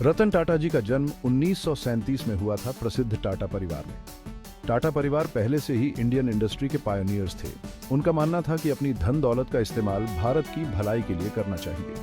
रतन टाटा जी का जन्म 1937 में हुआ था प्रसिद्ध टाटा परिवार में। टाटा परिवार पहले से ही इंडियन इंडस्ट्री के पायनियर्स थे। उनका मानना था कि अपनी धन दौलत का इस्तेमाल भारत की भलाई के लिए करना चाहिए।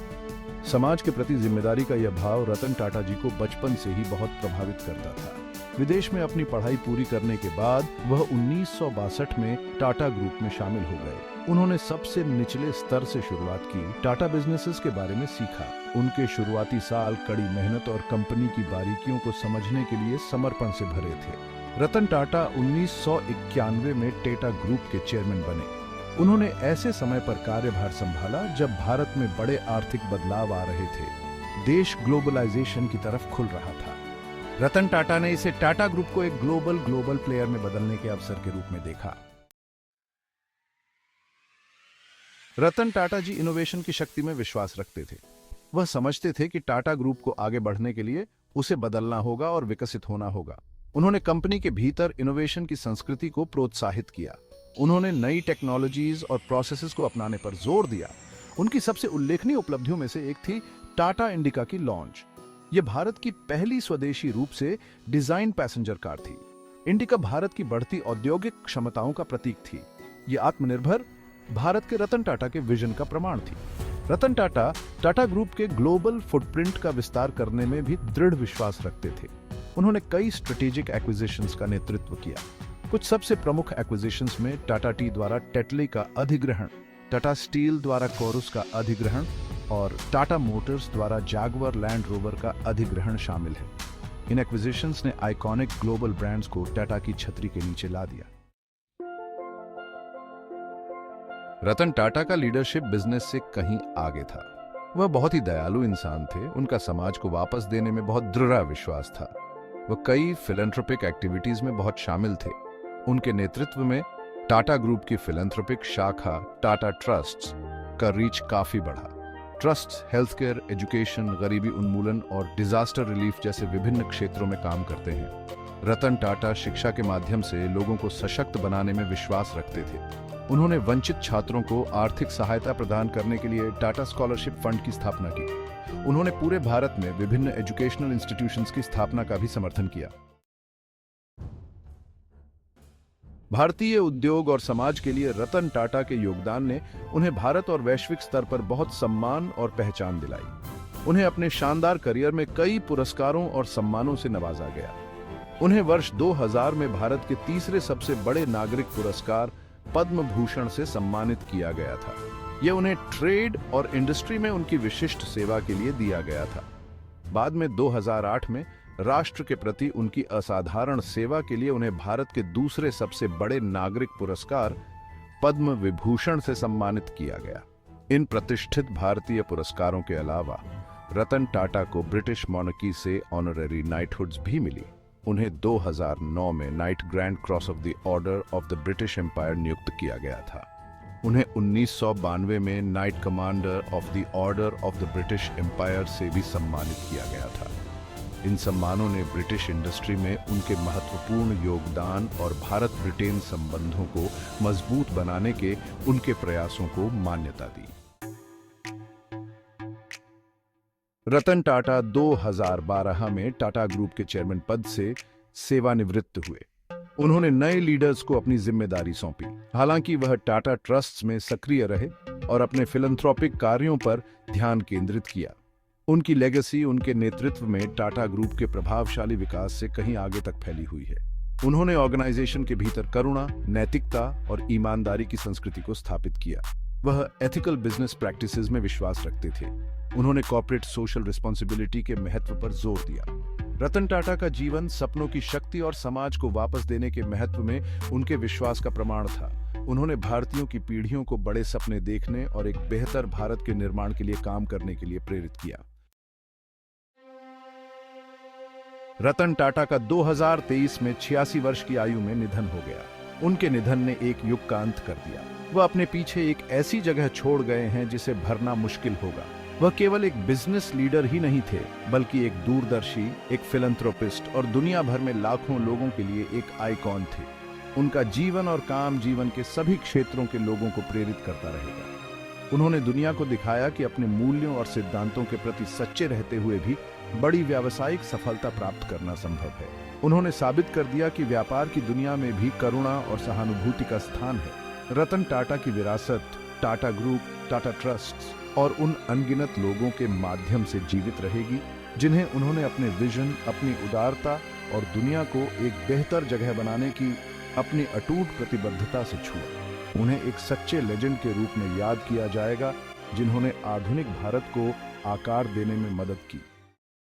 समाज के प्रति जिम्मेदारी का यह भाव रतन टाटा जी को बचपन से ही बहुत प्रभावित करता था। विदेश में अपनी पढ़ाई पूरी करने के बाद वह 1962 में टाटा ग्रुप में शामिल हो गए। उन्होंने सबसे निचले स्तर से शुरुआत की, टाटा बिजनेसेस के बारे में सीखा। उनके शुरुआती साल कड़ी मेहनत और कंपनी की बारीकियों को समझने के लिए समर्पण से भरे थे। रतन टाटा 1991 में टाटा ग्रुप के चेयरमैन बने। उन्होंने ऐसे समय पर कार्यभार संभाला जब भारत में बड़े आर्थिक बदलाव आ रहे थे। देश ग्लोबलाइजेशन की तरफ खुल रहा था। रतन टाटा ने इसे टाटा ग्रुप को एक ग्लोबल प्लेयर में बदलने के अवसर के रूप में देखा। रतन टाटा जी इनोवेशन की शक्ति में विश्वास रखते थे। वह समझते थे कि टाटा ग्रुप को आगे बढ़ने के लिए उसे बदलना होगा और विकसित होना होगा। उन्होंने कंपनी के भीतर इनोवेशन की संस्कृति को प्रोत्साहित किया। उन्होंने नई टेक्नोलॉजीज और प्रोसेसेस को अपनाने पर जोर दिया। उनकी सबसे उल्लेखनीय उपलब्धियों में से एक थी टाटा इंडिका की लॉन्च। यह भारत की पहली स्वदेशी रूप से डिजाइन पैसेंजर कार थी। इंडिका भारत की बढ़ती औद्योगिक क्षमताओं का प्रतीक थी। यह आत्मनिर्भर भारत के रतन टाटा के विजन का प्रमाण थी। रतन टाटा टाटा ग्रुप के ग्लोबल फुटप्रिंट का विस्तार करने में भी दृढ़ विश्वास रखते थे। उन्होंने कई स्ट्रेटेजिक एक्विजिशंस का नेतृत्व किया। कुछ सबसे प्रमुख एक्विजिशंस में टाटा टी द्वारा टेटली का अधिग्रहण, टाटा स्टील द्वारा कोरस का अधिग्रहण और टाटा मोटर्स द्वारा जैगुआर लैंड रोवर का अधिग्रहण शामिल है। इन एक्विजिशंस ने आइकॉनिक ग्लोबल ब्रांड्स को टाटा की छतरी के नीचे ला दिया। रतन टाटा का लीडरशिप बिजनेस से कहीं आगे था। वह बहुत ही दयालु इंसान थे। उनका समाज को वापस देने में बहुत दृढ़ विश्वास था। वह कई फिलैंथ्रोपिक एक्टिविटीज में बहुत शामिल थे। उनके नेतृत्व में टाटा ग्रुप की फिलैंथ्रोपिक शाखा टाटा ट्रस्ट्स का रीच काफी बढ़ा। ट्रस्ट हेल्थ केयर, एजुकेशन, गरीबी उन्मूलन और डिजास्टर रिलीफ जैसे विभिन्न क्षेत्रों में काम करते हैं। रतन टाटा शिक्षा के माध्यम से लोगों को सशक्त बनाने में विश्वास रखते थे। उन्होंने वंचित छात्रों को आर्थिक सहायता प्रदान करने के लिए टाटा स्कॉलरशिप फंड की स्थापना की। उन्होंने पूरे भारत में विभिन्न एजुकेशनल इंस्टीट्यूशंस की स्थापना का भी समर्थन किया। भारतीय उद्योग और समाज के लिए रतन टाटा के योगदान ने उन्हें भारत और वैश्विक स्तर पर बहुत सम्मान और पहचान दिलाई। उन्हें अपने शानदार करियर में कई पुरस्कारों और सम्मानों से नवाजा गया। उन्हें वर्ष 2000 में भारत के तीसरे सबसे बड़े नागरिक पुरस्कार पद्म भूषण से सम्मानित किया गया था। यह उन्हें ट्रेड और इंडस्ट्री में उनकी विशिष्ट सेवा के लिए दिया गया था। बाद में 2008 में राष्ट्र के प्रति उनकी असाधारण सेवा के लिए उन्हें भारत के दूसरे सबसे बड़े नागरिक पुरस्कार पद्म विभूषण से सम्मानित किया गया। इन प्रतिष्ठित भारतीय पुरस्कारों के अलावा रतन टाटा को ब्रिटिश मॉनर्की से ऑनररी नाइटहुड्स भी मिली। उन्हें 2009 में knight grand cross of the order of the British Empire नियुक्त किया गया था। उन्हें 1992 में knight commander of the order of the British Empire से भी सम्मानित किया गया था। इन सम्मानों ने ब्रिटिश इंडस्ट्री में उनके महत्वपूर्ण योगदान और भारत ब्रिटेन संबंधों को मजबूत बनाने के उनके प्रयासों को मान्यता दी। रतन टाटा 2012 में टाटा ग्रुप के चेयरमैन पद से सेवानिवृत्त हुए। उन्होंने नए लीडर्स को अपनी जिम्मेदारी सौंपी। हालांकि वह टाटा ट्रस्ट्स में सक्रिय रहे और अपने फिलैंथ्रोपिक कार्यों पर ध्यान केंद्रित किया। उनकी लेगेसी उनके नेतृत्व में टाटा ग्रुप के प्रभावशाली विकास से कहीं आगे तक फैली हुई है। उन्होंने ऑर्गेनाइजेशन के भीतर करुणा, नैतिकता और ईमानदारी की संस्कृति को स्थापित किया। वह एथिकल बिजनेस प्रैक्टिसेस में विश्वास रखते थे। उन्होंने कॉर्पोरेट सोशल रिस्पॉन्सिबिलिटी के महत्व पर जोर दिया। रतन टाटा का जीवन सपनों की शक्ति और समाज को वापस देने के महत्व में उनके विश्वास का प्रमाण था। उन्होंने भारतीयों की पीढ़ियों को बड़े सपने देखने और एक बेहतर भारत के निर्माण के लिए काम करने के लिए प्रेरित किया। रतन टाटा का 2023 में 86 वर्ष की आयु में निधन हो गया। उनके निधन ने एक युग का अंत कर दिया। वह अपने पीछे एक ऐसी जगह छोड़ गए हैं जिसे भरना मुश्किल होगा। वह केवल एक बिजनेस लीडर ही नहीं थे, बल्कि एक दूरदर्शी, एक फिलैंथ्रोपिस्ट और दुनिया भर में लाखों लोगों के लिए एक आइकॉन थे। उनका जीवन और काम जीवन के सभी क्षेत्रों के लोगों को प्रेरित करता रहेगा। उन्होंने दुनिया को दिखाया कि अपने मूल्यों और सिद्धांतों के प्रति सच्चे रहते हुए भी बड़ी व्यावसायिक सफलता प्राप्त करना संभव है। उन्होंने साबित कर दिया कि व्यापार की दुनिया में भी करुणा और सहानुभूति का स्थान है। रतन टाटा की विरासत टाटा ग्रुप, टाटा ट्रस्ट्स और उन अनगिनत लोगों के माध्यम से जीवित रहेगी जिन्हें उन्होंने अपने विजन, अपनी उदारता और दुनिया को एक बेहतर जगह बनाने की अपनी अटूट प्रतिबद्धता से छुआ। उन्हें एक सच्चे लेजेंड के रूप में याद किया जाएगा जिन्होंने आधुनिक भारत को आकार देने में मदद की।